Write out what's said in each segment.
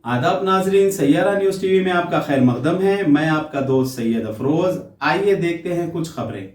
आदाब नाजरीन, Saiyaara news TV में आपका खैर मकदम है। मैं आपका दोस्त सैयद अफरोज। आइए देखते हैं कुछ खबरें।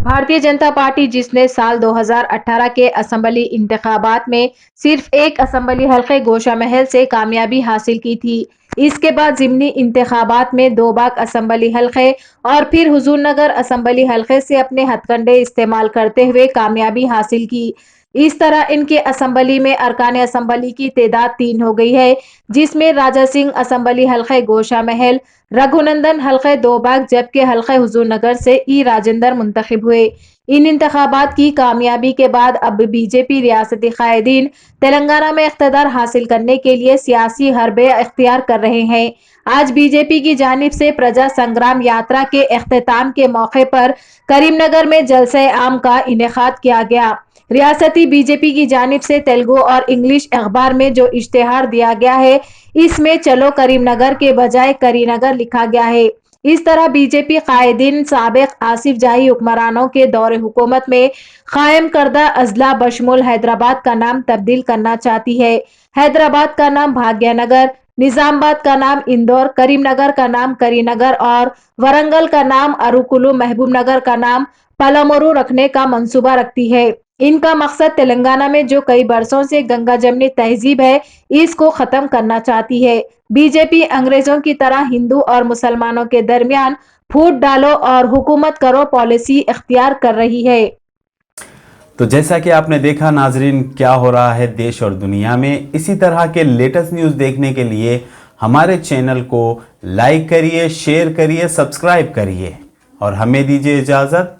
भारतीय जनता पार्टी जिसने साल 2018 के असेंबली इंतखाबात में सिर्फ एक असेंबली हल्के गोशा महल से कामयाबी हासिल की थी, इसके बाद ज़िमनी इंतखाबात में 2 बाग असेंबली हल्के और फिर हुजूरनगर असेंबली हल्के से अपने हथकंडे इस्तेमाल करते हुए कामयाबी हासिल की। इस तरह इनके असेंबली में अरकान असेंबली की तादाद 3 हो गई है, जिसमें राजा सिंह असेंबली हल्के गोशा महल, रघुनंदन हल्के 2 बाग जबकि हल्के हुजूरनगर से ई राजेंद्र मुंतखब हुए। इन इंतखाबात की कामयाबी के बाद अब बीजेपी रियासती कायदीन तेलंगाना में इख्तिदार हासिल करने के लिए सियासी हरबे इख्तियार कर रहे हैं। आज बीजेपी की जानिब से प्रजा संग्राम यात्रा के इख्तिताम के मौके पर करीमनगर में जलसे आम का इनेकाद किया गया। रियासती बीजेपी की जानिब से तेलुगु और इंग्लिश अखबार में जो इश्तेहार दिया गया है, इसमें चलो करीमनगर के बजाय करीनगर लिखा गया है। इस तरह बीजेपी कायदीन साबिक आसिफ जाही हुक्मरानों के दौरे हुकूमत में कायम करदा अजला बशमुल हैदराबाद का नाम तब्दील करना चाहती है। हैदराबाद का नाम भाग्यनगर, निजामाबाद का नाम इंदौर, करीमनगर का नाम करीनगर और वरंगल का नाम अरुकुलु, महबूबनगर का नाम पलामोरू रखने का मंसूबा रखती है। इनका मकसद तेलंगाना में जो कई बरसों से गंगा जमनी तहजीब है, इसको खत्म करना चाहती है। बीजेपी अंग्रेजों की तरह हिंदू और मुसलमानों के दरमियान फूट डालो और हुकूमत करो पॉलिसी इख्तियार कर रही है। तो जैसा कि आपने देखा नाजरीन, क्या हो रहा है देश और दुनिया में। इसी तरह के लेटेस्ट न्यूज़ देखने के लिए हमारे चैनल को लाइक करिए, शेयर करिए, सब्सक्राइब करिए और हमें दीजिए इजाज़त।